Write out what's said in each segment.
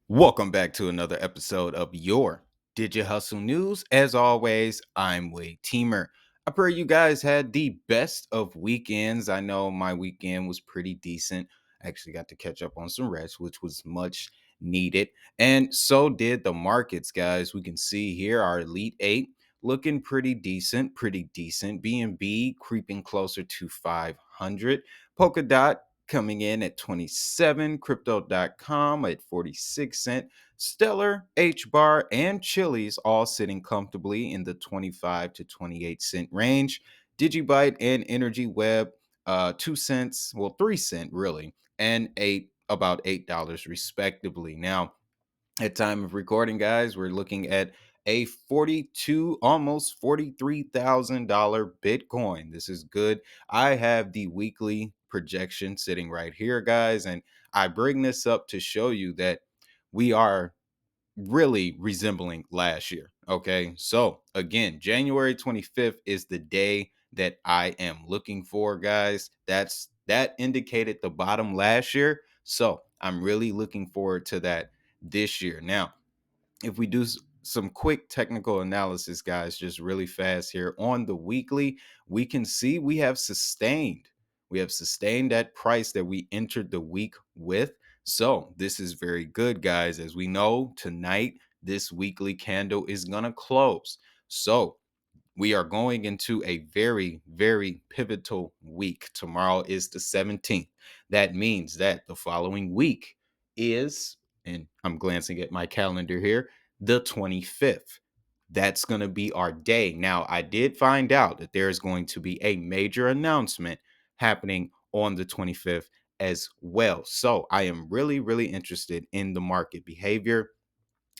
Welcome back to another episode of your Did You Hustle News. As always, I'm Wade Teamer. I pray you guys had the best of weekends. I know my weekend was pretty decent. I actually got to catch up on some rest, which was much needed. And so did the markets, guys. We can see here our Elite Eight looking pretty decent, pretty decent. BNB creeping closer to 500. Polkadot coming in at 27, crypto.com at 46 cent, Stellar, H bar, and Chili's all sitting comfortably in the 25 to 28 cent range. Digibyte and Energy Web 2 cents, well 3 cent really, and 8 about $8 respectively. Now, at time of recording, guys, we're looking at a 42 almost $43,000 Bitcoin. This is good. I have the weekly projection sitting right here, guys, and I bring this up to show you that we are really resembling last year. Okay. So again, January 25th is the day that I am looking for, guys. That indicated the bottom last year. So I'm really looking forward to that this year. Now, if we do some quick technical analysis, guys, just really fast here on the weekly, we can see we have sustained that price that we entered the week with. So this is very good, guys. As we know, tonight this weekly candle is gonna close. So we are going into a very, very pivotal week. Tomorrow is the 17th. That means that the following week is, and I'm glancing at my calendar here, the 25th. That's going to be our day. Now, I did find out that there is going to be a major announcement happening on the 25th as well. So I am really, really interested in the market behavior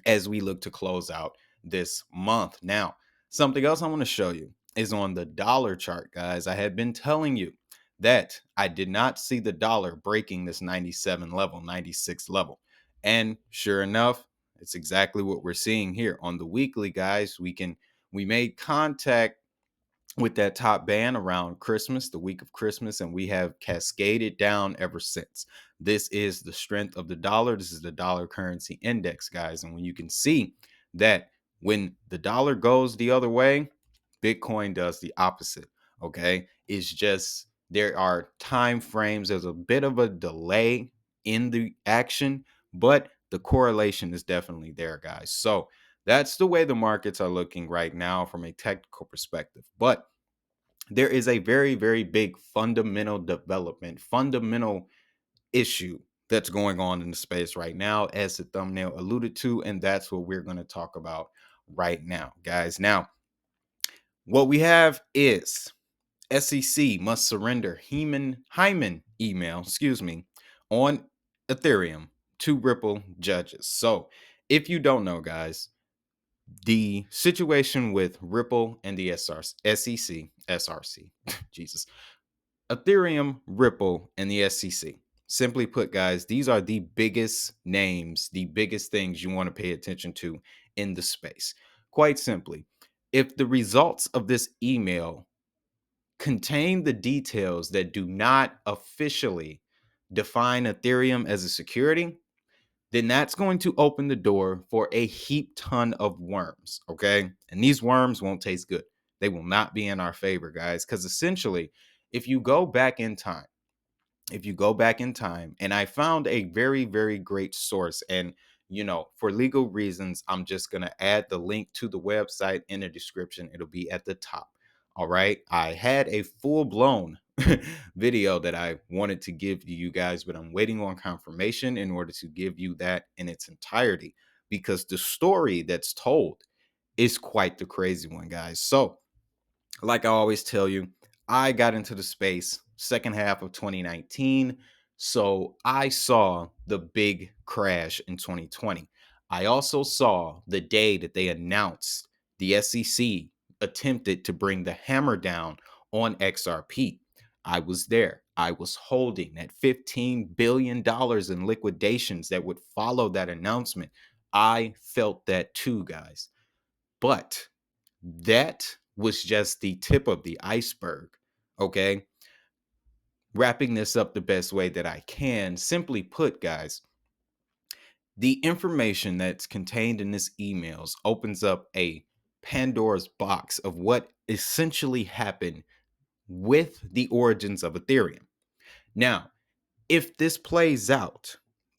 as we look to close out this month. Now, something else I want to show you is on the dollar chart, guys. I had been telling you that I did not see the dollar breaking this 97 level, 96 level. And sure enough, it's exactly what we're seeing here on the weekly, guys. We made contact with that top band around Christmas, the week of Christmas, and we have cascaded down ever since. This is the strength of the dollar. This is the dollar currency index, guys. And when you can see that when the dollar goes the other way, Bitcoin does the opposite. Okay. It's just there are time frames, there's a bit of a delay in the action, but the correlation is definitely there, guys. So that's the way the markets are looking right now from a technical perspective. But there is a very, very big fundamental development, fundamental issue that's going on in the space right now, as the thumbnail alluded to. And that's what we're going to talk about right now, guys. Now, what we have is SEC must surrender Hyman email, on Ethereum to Ripple judges. So if you don't know, guys, the situation with Ripple and the SRC, Jesus, Ethereum, Ripple, and the SEC. Simply put, guys, these are the biggest names, the biggest things you want to pay attention to in the space. Quite simply, if the results of this email contain the details that do not officially define Ethereum as a security, then that's going to open the door for a heap ton of worms. Okay. And these worms won't taste good. They will not be in our favor, guys. Because essentially, if you go back in time, and I found a very, very great source, and for legal reasons, I'm just going to add the link to the website in the description. It'll be at the top. All right. I had a full blown video that I wanted to give to you guys, but I'm waiting on confirmation in order to give you that in its entirety, because the story that's told is quite the crazy one, guys. So, like I always tell you, I got into the space second half of 2019. So I saw the big crash in 2020. I also saw the day that they announced the SEC attempted to bring the hammer down on XRP. I was there. I was holding that $15 billion in liquidations that would follow that announcement. I felt that too, guys. But that was just the tip of the iceberg. Okay. Wrapping this up the best way that I can, simply put, guys, The information that's contained in this emails opens up a Pandora's box of what essentially happened with the origins of Ethereum. Now, if this plays out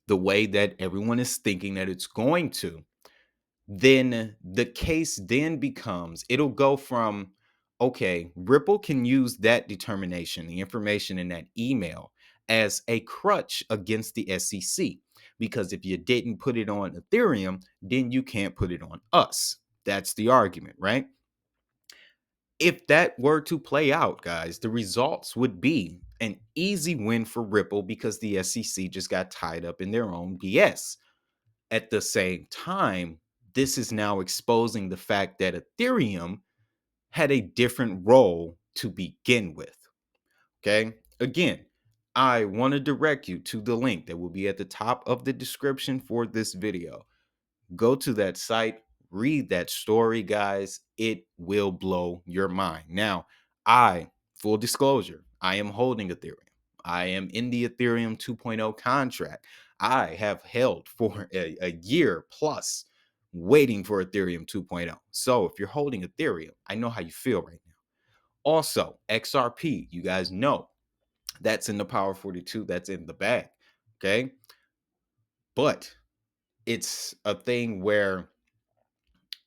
the way that everyone is thinking that it's going to, then the case then becomes it'll go from, okay, Ripple can use that determination, the information in that email, as a crutch against the SEC. Because if you didn't put it on Ethereum, then you can't put it on us. That's the argument, right? If that were to play out, guys, the results would be an easy win for Ripple because the SEC just got tied up in their own BS. At the same time, this is now exposing the fact that Ethereum had a different role to begin with. Okay. Again, I want to direct you to the link that will be at the top of the description for this video. Go to that site, read that story, guys. It will blow your mind. Now, full disclosure, I am holding Ethereum. I am in the Ethereum 2.0 contract. I have held for a year plus waiting for Ethereum 2.0. So if you're holding Ethereum, I know how you feel right now. Also, XRP, you guys know that's in the Power 42, that's in the bag. Okay. But it's a thing where,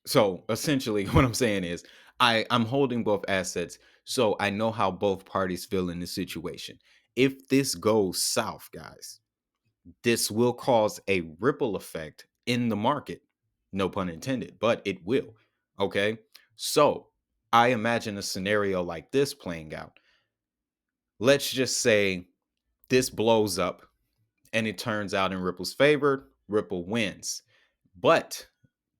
so essentially what I'm saying is I'm holding both assets, so I know how both parties feel in this situation. If this goes south, guys, this will cause a ripple effect in the market. No pun intended, but it will. Okay? So, I imagine a scenario like this playing out. Let's just say this blows up and it turns out in Ripple's favor, Ripple wins. But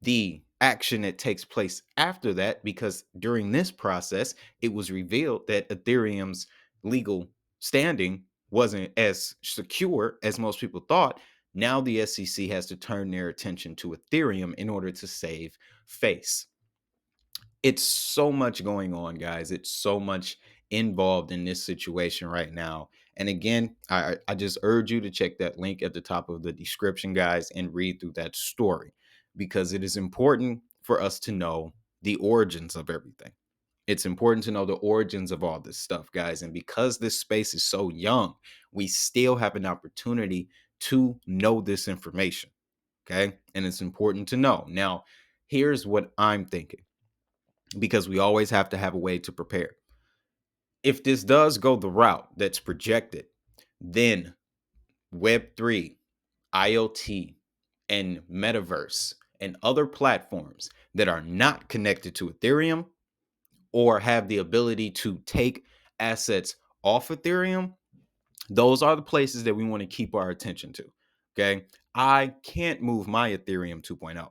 the action that takes place after that, because during this process, it was revealed that Ethereum's legal standing wasn't as secure as most people thought. Now the SEC has to turn their attention to Ethereum in order to save face. It's so much going on, guys. It's so much involved in this situation right now. And again, I just urge you to check that link at the top of the description, guys, and read through that story because it is important for us to know the origins of everything. It's important to know the origins of all this stuff, guys. And because this space is so young, we still have an opportunity to know this information. Okay. And it's important to know. Now, here's what I'm thinking because we always have to have a way to prepare. If this does go the route that's projected, then Web3, IoT, and Metaverse, and other platforms that are not connected to Ethereum or have the ability to take assets off Ethereum, those are the places that we want to keep our attention to. Okay. I can't move my Ethereum 2.0.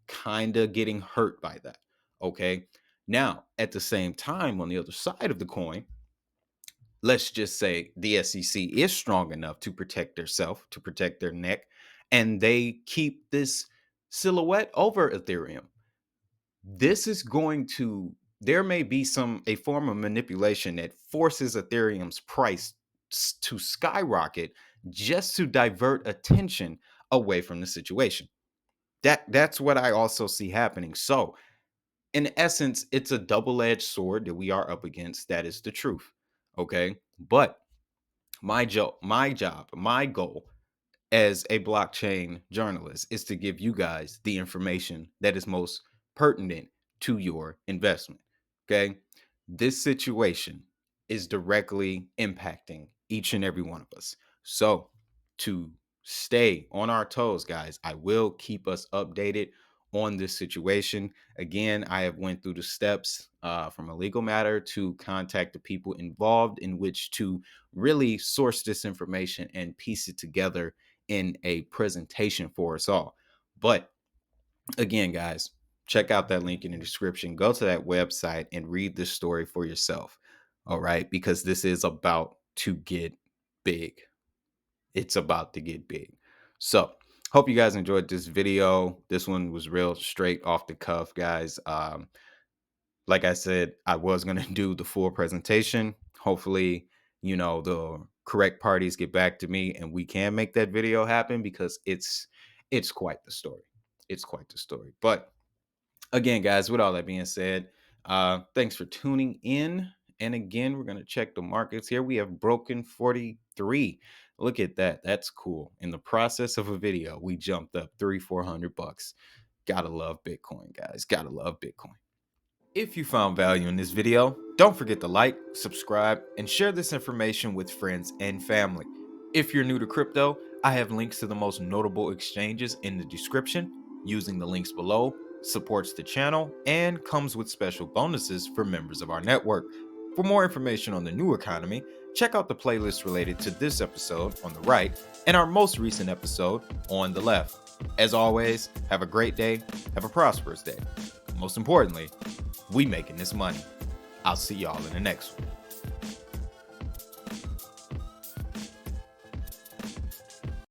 Kind of getting hurt by that. Okay. Now, at the same time, on the other side of the coin, let's just say the SEC is strong enough to protect themselves, to protect their neck, and they keep this silhouette over Ethereum. This is going to, there may be a form of manipulation that forces Ethereum's price to skyrocket just to divert attention away from the situation. That's what I also see happening. So, in essence, it's a double-edged sword that we are up against. That is the truth. Okay. But my goal as a blockchain journalist is to give you guys the information that is most pertinent to your investment. Okay. This situation is directly impacting each and every one of us. So, to stay on our toes, guys, I will keep us updated on this situation. Again, I have went through the steps from a legal matter to contact the people involved in which to really source this information and piece it together in a presentation for us all. But again, guys, check out that link in the description. Go to that website and read this story for yourself. All right, because this is about to get big. It's about to get big. So, hope you guys enjoyed this video. This one was real straight off the cuff, guys. Like I said, I was going to do the full presentation. Hopefully, the correct parties get back to me and we can make that video happen because It's quite the story. It's quite the story. But again, guys, with all that being said, thanks for tuning in. And again, we're going to check the markets here. We have broken 43. Look at that. That's cool. In the process of a video, we jumped up 300-400 bucks. Gotta love Bitcoin, guys. Gotta love Bitcoin. If you found value in this video, don't forget to like, subscribe, and share this information with friends and family. If you're new to crypto, I have links to the most notable exchanges in the description. Using the links below supports the channel and comes with special bonuses for members of our network. For more information on the new economy, check out the playlist related to this episode on the right and our most recent episode on the left. As always, have a great day, have a prosperous day. Most importantly, we making this money. I'll see y'all in the next one.